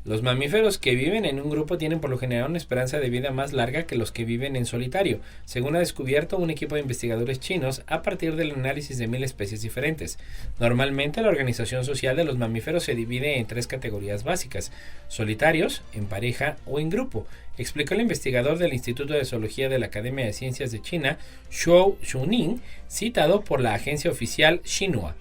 Los mamíferos que viven en un grupo tienen por lo general una esperanza de vida más larga que los que viven en solitario, según ha descubierto un equipo de investigadores chinos a partir del análisis de 1000 especies diferentes. Normalmente la organización social de los mamíferos se divide en 3 categorías básicas: solitarios, en pareja o en grupo, explicó el investigador del Instituto de Zoología de la Academia de Ciencias de China, Zhou Xuning, citado por la agencia oficial Xinhua.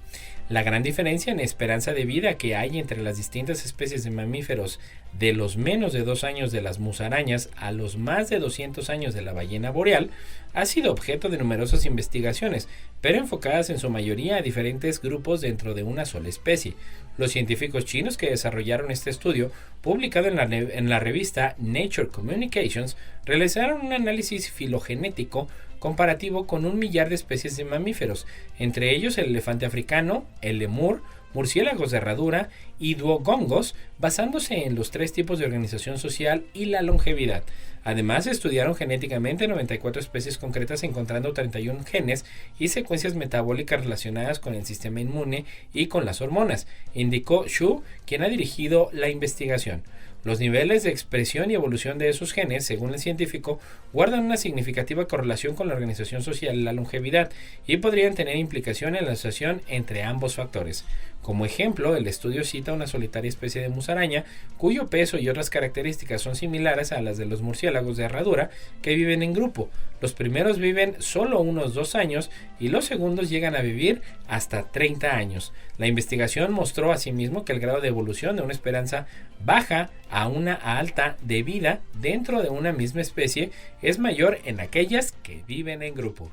La gran diferencia en esperanza de vida que hay entre las distintas especies de mamíferos, de los menos de 2 años de las musarañas a los más de 200 años de la ballena boreal, ha sido objeto de numerosas investigaciones, pero enfocadas en su mayoría a diferentes grupos dentro de una sola especie. Los científicos chinos que desarrollaron este estudio, publicado en la revista Nature Communications, realizaron un análisis filogenético comparativo con 1 millar de especies de mamíferos, entre ellos el elefante africano, el lemur, murciélagos de herradura y duogongos, basándose en los 3 tipos de organización social y la longevidad. Además, estudiaron genéticamente 94 especies concretas, encontrando 31 genes y secuencias metabólicas relacionadas con el sistema inmune y con las hormonas, indicó Xu, quien ha dirigido la investigación. Los niveles de expresión y evolución de esos genes, según el científico, guardan una significativa correlación con la organización social y la longevidad y podrían tener implicación en la asociación entre ambos factores. Como ejemplo, el estudio cita una solitaria especie de musaraña cuyo peso y otras características son similares a las de los murciélagos de herradura que viven en grupo. Los primeros viven solo unos 2 años y los segundos llegan a vivir hasta 30 años. La investigación mostró asimismo que el grado de evolución de una esperanza baja a una alta de vida dentro de una misma especie es mayor en aquellas que viven en grupo.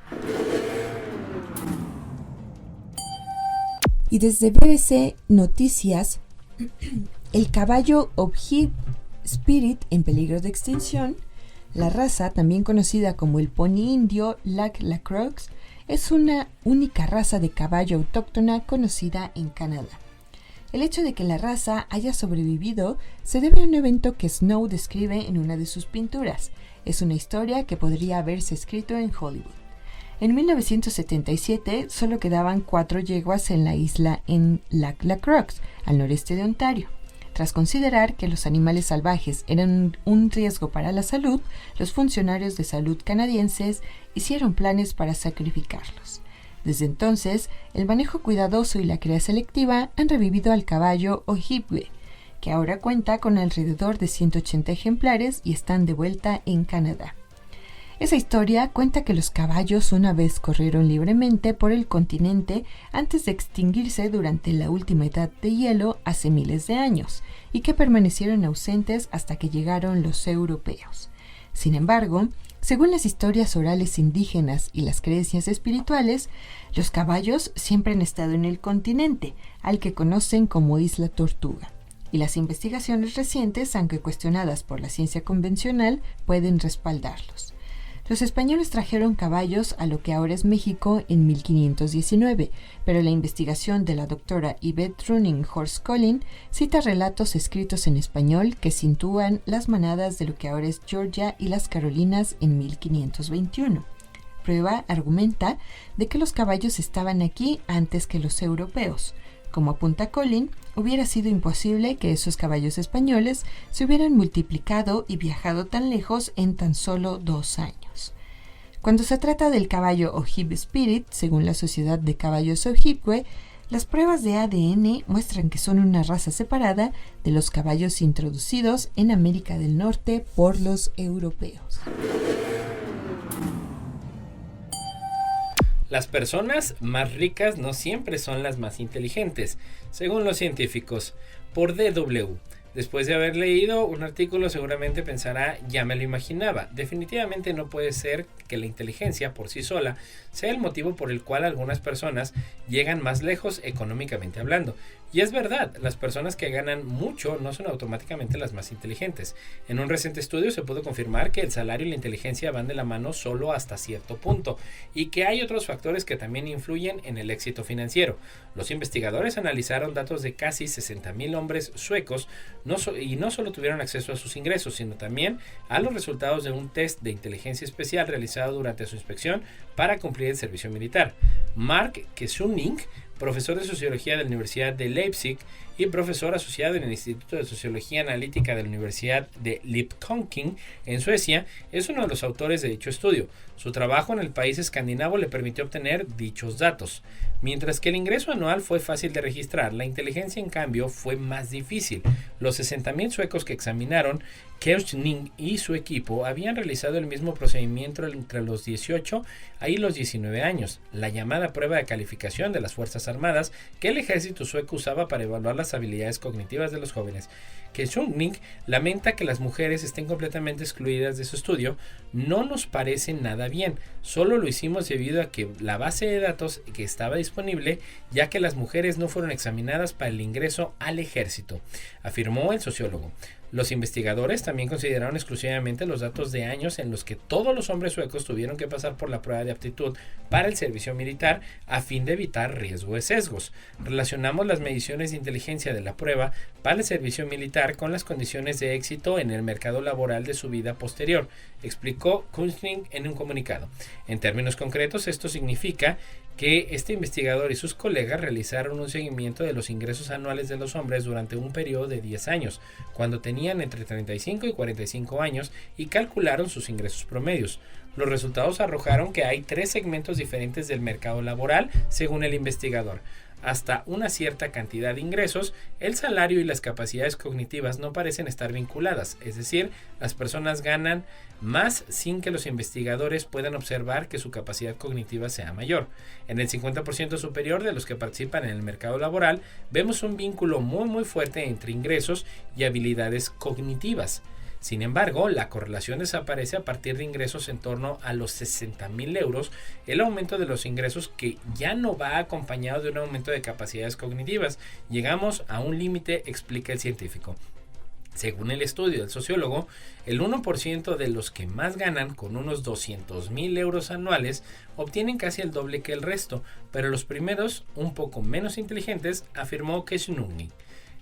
Y desde BBC Noticias, el caballo Ojibwe Spirit en peligro de extinción, la raza, también conocida como el pony indio Lac-la-Croix, es una única raza de caballo autóctona conocida en Canadá. El hecho de que la raza haya sobrevivido se debe a un evento que Snow describe en una de sus pinturas. Es una historia que podría haberse escrito en Hollywood. En 1977 solo quedaban 4 yeguas en la isla en Lac-la-Croix, al noreste de Ontario. Tras considerar que los animales salvajes eran un riesgo para la salud, los funcionarios de salud canadienses hicieron planes para sacrificarlos. Desde entonces, el manejo cuidadoso y la cría selectiva han revivido al caballo Ojibwe, que ahora cuenta con alrededor de 180 ejemplares y están de vuelta en Canadá. Esa historia cuenta que los caballos una vez corrieron libremente por el continente antes de extinguirse durante la última edad de hielo hace miles de años y que permanecieron ausentes hasta que llegaron los europeos. Sin embargo, según las historias orales indígenas y las creencias espirituales, los caballos siempre han estado en el continente, al que conocen como Isla Tortuga, y las investigaciones recientes, aunque cuestionadas por la ciencia convencional, pueden respaldarlos. Los españoles trajeron caballos a lo que ahora es México en 1519, pero la investigación de la doctora Yvette Running-Horse-Collin cita relatos escritos en español que sitúan las manadas de lo que ahora es Georgia y las Carolinas en 1521. prueba argumenta de que los caballos estaban aquí antes que los europeos. Como apunta Colin, hubiera sido imposible que esos caballos españoles se hubieran multiplicado y viajado tan lejos en tan solo 2 años. Cuando se trata del caballo Ojibwe Spirit, según la Sociedad de Caballos Ojibwe, las pruebas de ADN muestran que son una raza separada de los caballos introducidos en América del Norte por los europeos. Las personas más ricas no siempre son las más inteligentes, según los científicos, por DW. Después de haber leído un artículo seguramente pensará, ya me lo imaginaba. Definitivamente no puede ser que la inteligencia por sí sola sea el motivo por el cual algunas personas llegan más lejos económicamente hablando. Y es verdad, las personas que ganan mucho no son automáticamente las más inteligentes. En un reciente estudio se pudo confirmar que el salario y la inteligencia van de la mano solo hasta cierto punto y que hay otros factores que también influyen en el éxito financiero. Los investigadores analizaron datos de casi 60,000 hombres suecos y no solo tuvieron acceso a sus ingresos, sino también a los resultados de un test de inteligencia especial realizado durante su inspección para cumplir el servicio militar. Mark Kessuning, profesor de Sociología de la Universidad de Leipzig y profesor asociado en el Instituto de Sociología Analítica de la Universidad de Linköping, en Suecia, es uno de los autores de dicho estudio. Su trabajo en el país escandinavo le permitió obtener dichos datos. Mientras que el ingreso anual fue fácil de registrar, la inteligencia en cambio fue más difícil. Los 60,000 suecos que examinaron, Kessuning y su equipo habían realizado el mismo procedimiento entre los 18 y los 19 años, la llamada prueba de calificación de las Fuerzas Armadas que el ejército sueco usaba para evaluar las habilidades cognitivas de los jóvenes. Kessuning lamenta que las mujeres estén completamente excluidas de su estudio. No nos parece nada bien, solo lo hicimos debido a que la base de datos que estaba disponible, ya que las mujeres no fueron examinadas para el ingreso al ejército, afirmó el sociólogo. Los investigadores también consideraron exclusivamente los datos de años en los que todos los hombres suecos tuvieron que pasar por la prueba de aptitud para el servicio militar a fin de evitar riesgo de sesgos. Relacionamos las mediciones de inteligencia de la prueba para el servicio militar con las condiciones de éxito en el mercado laboral de su vida posterior, explicó Kessuning en un comunicado. En términos concretos, esto significa que este investigador y sus colegas realizaron un seguimiento de los ingresos anuales de los hombres durante un periodo de 10 años, cuando tenían entre 35 y 45 años, y calcularon sus ingresos promedios. Los resultados arrojaron que hay 3 segmentos diferentes del mercado laboral, según el investigador. Hasta una cierta cantidad de ingresos, el salario y las capacidades cognitivas no parecen estar vinculadas, es decir, las personas ganan más sin que los investigadores puedan observar que su capacidad cognitiva sea mayor. En el 50% superior de los que participan en el mercado laboral, vemos un vínculo muy fuerte entre ingresos y habilidades cognitivas. Sin embargo, la correlación desaparece a partir de ingresos en torno a los 60,000 euros, el aumento de los ingresos que ya no va acompañado de un aumento de capacidades cognitivas. Llegamos a un límite, explica el científico. Según el estudio del sociólogo, el 1% de los que más ganan, con unos 200,000 euros anuales, obtienen casi el doble que el resto, pero los primeros, un poco menos inteligentes, afirmó Kessuning.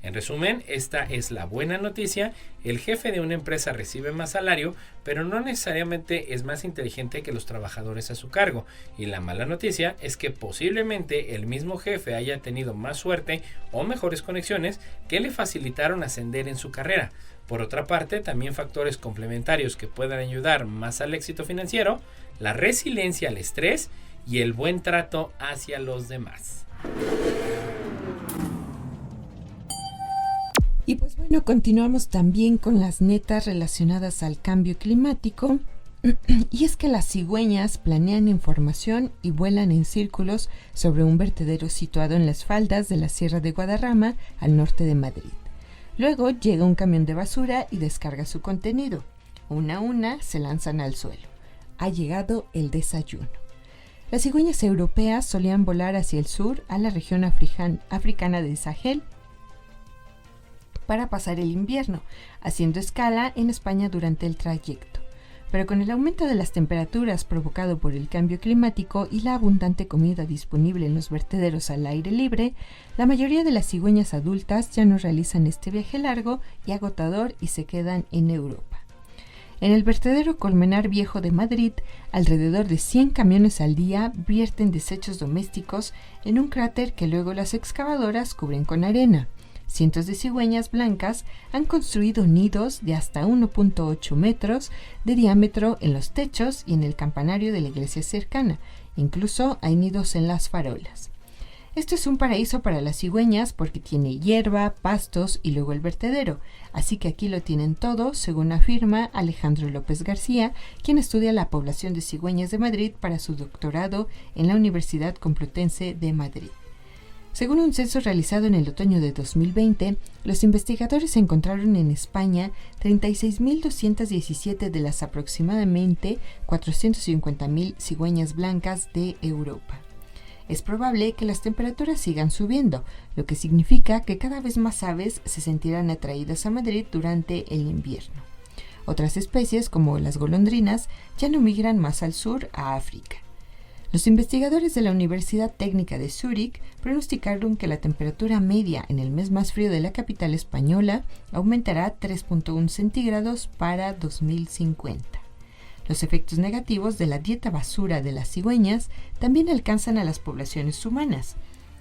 En resumen, esta es la buena noticia: el jefe de una empresa recibe más salario, pero no necesariamente es más inteligente que los trabajadores a su cargo. Y la mala noticia es que posiblemente el mismo jefe haya tenido más suerte o mejores conexiones que le facilitaron ascender en su carrera. Por otra parte, también factores complementarios que puedan ayudar más al éxito financiero: la resiliencia al estrés y el buen trato hacia los demás. Y pues bueno, continuamos también con las netas relacionadas al cambio climático. Y es que las cigüeñas planean en formación y vuelan en círculos sobre un vertedero situado en las faldas de la Sierra de Guadarrama, al norte de Madrid. Luego llega un camión de basura y descarga su contenido. Una a una se lanzan al suelo. Ha llegado el desayuno. Las cigüeñas europeas solían volar hacia el sur, a la región africana del Sahel, para pasar el invierno, haciendo escala en España durante el trayecto. Pero con el aumento de las temperaturas provocado por el cambio climático y la abundante comida disponible en los vertederos al aire libre, la mayoría de las cigüeñas adultas ya no realizan este viaje largo y agotador y se quedan en Europa. En el vertedero Colmenar Viejo de Madrid, alrededor de 100 camiones al día vierten desechos domésticos en un cráter que luego las excavadoras cubren con arena. Cientos de cigüeñas blancas han construido nidos de hasta 1.8 metros de diámetro en los techos y en el campanario de la iglesia cercana. Incluso hay nidos en las farolas. Esto es un paraíso para las cigüeñas porque tiene hierba, pastos y luego el vertedero. Así que aquí lo tienen todo, según afirma Alejandro López García, quien estudia la población de cigüeñas de Madrid para su doctorado en la Universidad Complutense de Madrid. Según un censo realizado en el otoño de 2020, los investigadores encontraron en España 36.217 de las aproximadamente 450.000 cigüeñas blancas de Europa. Es probable que las temperaturas sigan subiendo, lo que significa que cada vez más aves se sentirán atraídas a Madrid durante el invierno. Otras especies, como las golondrinas, ya no migran más al sur, a África. Los investigadores de la Universidad Técnica de Zúrich pronosticaron que la temperatura media en el mes más frío de la capital española aumentará 3.1 centígrados para 2050. Los efectos negativos de la dieta basura de las cigüeñas también alcanzan a las poblaciones humanas.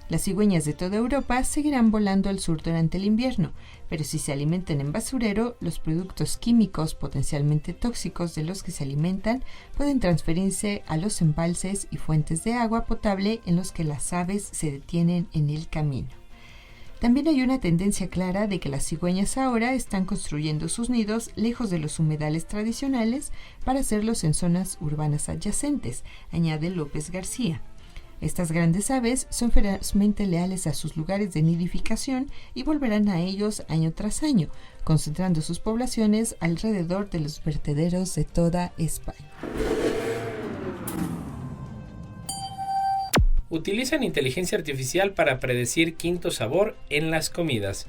Las cigüeñas de toda Europa seguirán volando al sur durante el invierno, pero si se alimentan en basurero, los productos químicos potencialmente tóxicos de los que se alimentan pueden transferirse a los embalses y fuentes de agua potable en los que las aves se detienen en el camino. También hay una tendencia clara de que las cigüeñas ahora están construyendo sus nidos lejos de los humedales tradicionales para hacerlos en zonas urbanas adyacentes, añade López García. Estas grandes aves son ferozmente leales a sus lugares de nidificación y volverán a ellos año tras año, concentrando sus poblaciones alrededor de los vertederos de toda España. Utilizan inteligencia artificial para predecir quinto sabor en las comidas.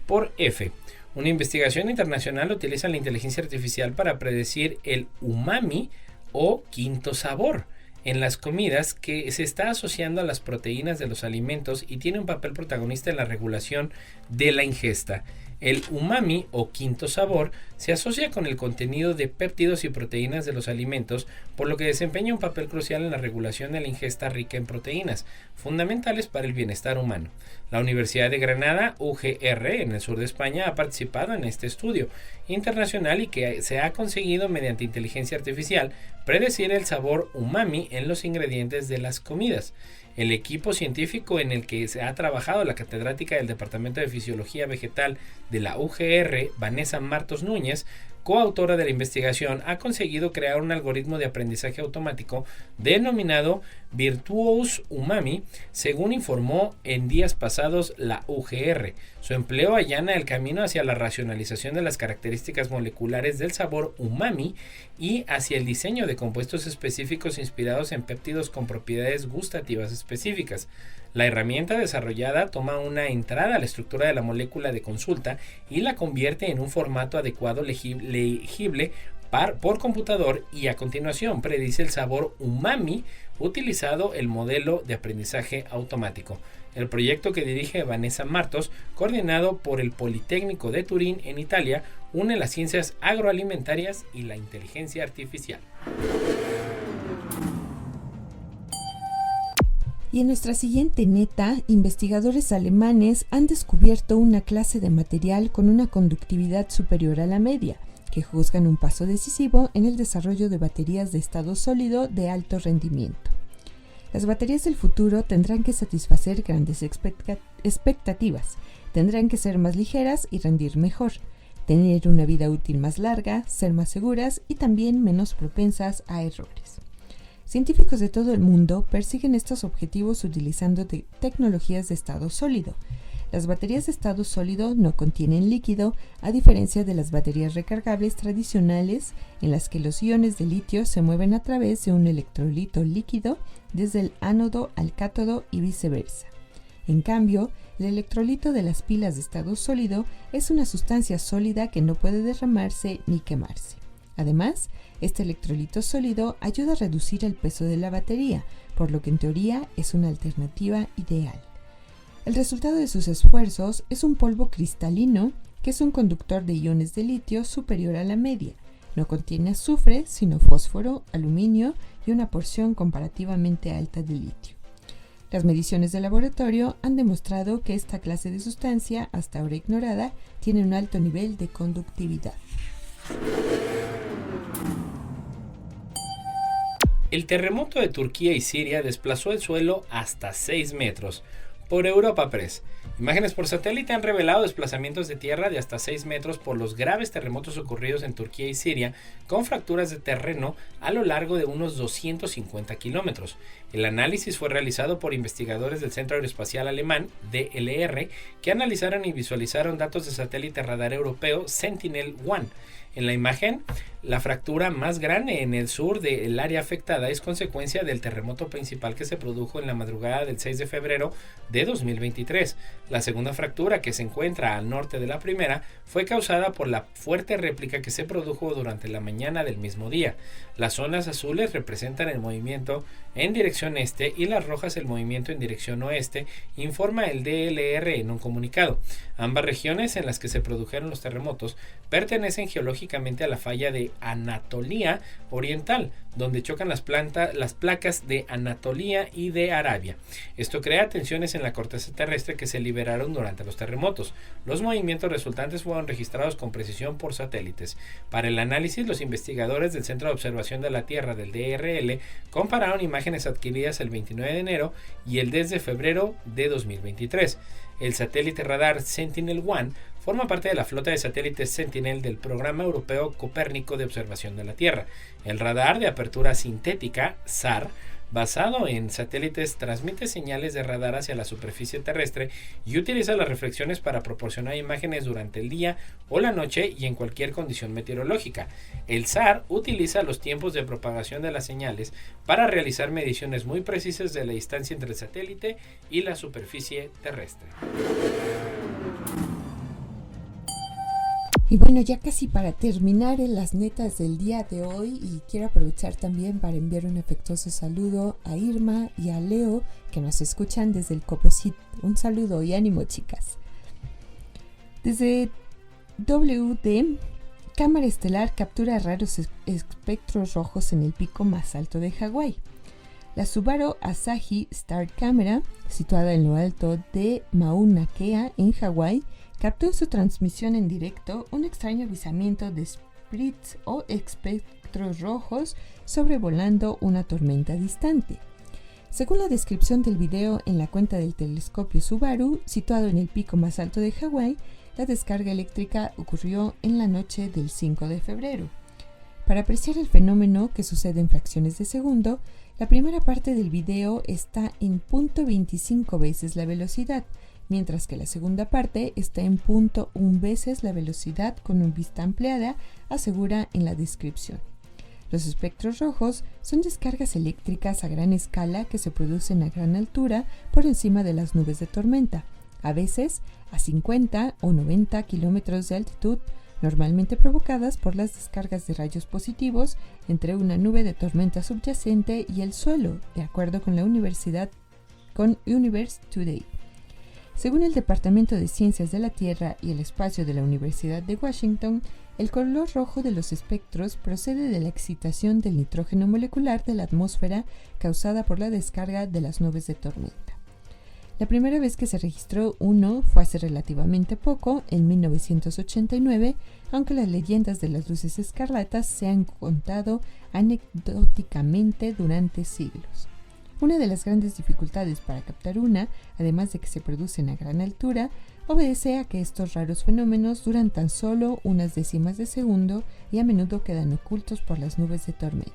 Por F. Una investigación internacional utiliza la inteligencia artificial para predecir el umami o quinto sabor en las comidas, que se está asociando a las proteínas de los alimentos y tiene un papel protagonista en la regulación de la ingesta. El umami o quinto sabor se asocia con el contenido de péptidos y proteínas de los alimentos, por lo que desempeña un papel crucial en la regulación de la ingesta rica en proteínas, fundamentales para el bienestar humano. La Universidad de Granada, UGR, en el sur de España, ha participado en este estudio internacional y que se ha conseguido mediante inteligencia artificial predecir el sabor umami en los ingredientes de las comidas. El equipo científico en el que se ha trabajado la catedrática del Departamento de Fisiología Vegetal de la UGR, Vanessa Martos Núñez, coautora de la investigación, ha conseguido crear un algoritmo de aprendizaje automático denominado Virtuous Umami, según informó en días pasados la UGR. Su empleo allana el camino hacia la racionalización de las características moleculares del sabor umami y hacia el diseño de compuestos específicos inspirados en péptidos con propiedades gustativas específicas. La herramienta desarrollada toma una entrada a la estructura de la molécula de consulta y la convierte en un formato adecuado legible por computador, y a continuación predice el sabor umami utilizado el modelo de aprendizaje automático. El proyecto que dirige Vanessa Martos, coordinado por el Politécnico de Turín en Italia, une las ciencias agroalimentarias y la inteligencia artificial. Y en nuestra siguiente neta, investigadores alemanes han descubierto una clase de material con una conductividad superior a la media, que juzgan un paso decisivo en el desarrollo de baterías de estado sólido de alto rendimiento. Las baterías del futuro tendrán que satisfacer grandes expectativas, tendrán que ser más ligeras y rendir mejor, tener una vida útil más larga, ser más seguras y también menos propensas a errores. Científicos de todo el mundo persiguen estos objetivos utilizando tecnologías de estado sólido. Las baterías de estado sólido no contienen líquido, a diferencia de las baterías recargables tradicionales, en las que los iones de litio se mueven a través de un electrolito líquido desde el ánodo al cátodo y viceversa. En cambio, el electrolito de las pilas de estado sólido es una sustancia sólida que no puede derramarse ni quemarse. Además, este electrolito sólido ayuda a reducir el peso de la batería, por lo que en teoría es una alternativa ideal. El resultado de sus esfuerzos es un polvo cristalino que es un conductor de iones de litio superior a la media. No contiene azufre, sino fósforo, aluminio y una porción comparativamente alta de litio. Las mediciones de laboratorio han demostrado que esta clase de sustancia, hasta ahora ignorada, tiene un alto nivel de conductividad. El terremoto de Turquía y Siria desplazó el suelo hasta 6 metros. Por Europa Press. Imágenes por satélite han revelado desplazamientos de tierra de hasta 6 metros por los graves terremotos ocurridos en Turquía y Siria, con fracturas de terreno a lo largo de unos 250 kilómetros. El análisis fue realizado por investigadores del Centro Aeroespacial Alemán, DLR, que analizaron y visualizaron datos de satélite radar europeo Sentinel-1. En la imagen, la fractura más grande en el sur del área afectada es consecuencia del terremoto principal que se produjo en la madrugada del 6 de febrero de 2023. La segunda fractura, que se encuentra al norte de la primera, fue causada por la fuerte réplica que se produjo durante la mañana del mismo día. Las zonas azules representan el movimiento en dirección este y las rojas el movimiento en dirección oeste, informa el DLR en un comunicado. Ambas regiones en las que se produjeron los terremotos pertenecen geológicamente a la falla de Anatolia Oriental, donde chocan las placas de Anatolia y de Arabia. Esto crea tensiones en la corteza terrestre que se liberaron durante los terremotos. Los movimientos resultantes fueron registrados con precisión por satélites. Para el análisis, los investigadores del Centro de Observación de la Tierra del DRL compararon imágenes adquiridas el 29 de enero y el desde febrero de 2023. El satélite radar Sentinel-1 forma parte de la flota de satélites Sentinel del Programa Europeo Copérnico de Observación de la Tierra. El radar de apertura sintética, SAR, basado en satélites, transmite señales de radar hacia la superficie terrestre y utiliza las reflexiones para proporcionar imágenes durante el día o la noche y en cualquier condición meteorológica. El SAR utiliza los tiempos de propagación de las señales para realizar mediciones muy precisas de la distancia entre el satélite y la superficie terrestre. Y bueno, ya casi para terminar en las netas del día de hoy, y quiero aprovechar también para enviar un afectuoso saludo a Irma y a Leo, que nos escuchan desde el Coposit. Un saludo y ánimo, chicas. Desde WD, cámara estelar captura raros espectros rojos en el pico más alto de Hawái. La Subaru Asahi Star Camera, situada en lo alto de Mauna Kea, en Hawái, captó en su transmisión en directo un extraño avisamiento de sprites o espectros rojos sobrevolando una tormenta distante. Según la descripción del video en la cuenta del telescopio Subaru, situado en el pico más alto de Hawái, la descarga eléctrica ocurrió en la noche del 5 de febrero. Para apreciar el fenómeno, que sucede en fracciones de segundo, la primera parte del video está en 0.25 veces la velocidad, mientras que la segunda parte está en 0.1 veces la velocidad con una vista ampliada, asegura en la descripción. Los espectros rojos son descargas eléctricas a gran escala que se producen a gran altura por encima de las nubes de tormenta, a veces a 50 o 90 kilómetros de altitud, normalmente provocadas por las descargas de rayos positivos entre una nube de tormenta subyacente y el suelo, de acuerdo con Universe Today. Según el Departamento de Ciencias de la Tierra y el Espacio de la Universidad de Washington, el color rojo de los espectros procede de la excitación del nitrógeno molecular de la atmósfera causada por la descarga de las nubes de tormenta. La primera vez que se registró uno fue hace relativamente poco, en 1989, aunque las leyendas de las luces escarlatas se han contado anecdóticamente durante siglos. Una de las grandes dificultades para captar una, además de que se producen a gran altura, obedece a que estos raros fenómenos duran tan solo unas décimas de segundo y a menudo quedan ocultos por las nubes de tormenta.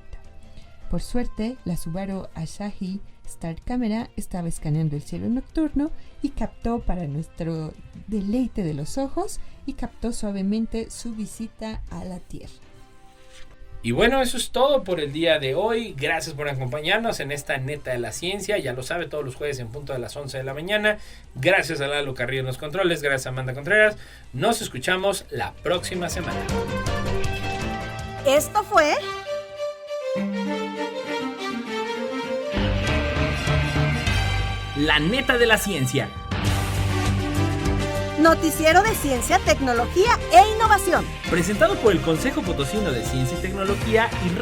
Por suerte, la Subaru Asahi Star Camera estaba escaneando el cielo nocturno y captó, para nuestro deleite de los ojos, y captó suavemente su visita a la Tierra. Y bueno, eso es todo por el día de hoy. Gracias por acompañarnos en esta neta de la ciencia. Ya lo sabe, todos los jueves en punto de las 11 de la mañana. Gracias a Lalo Carrillo en los controles. Gracias a Amanda Contreras. Nos escuchamos la próxima semana. Esto fue... La neta de la ciencia. Noticiero de Ciencia, Tecnología e Innovación. Presentado por el Consejo Potosino de Ciencia y Tecnología y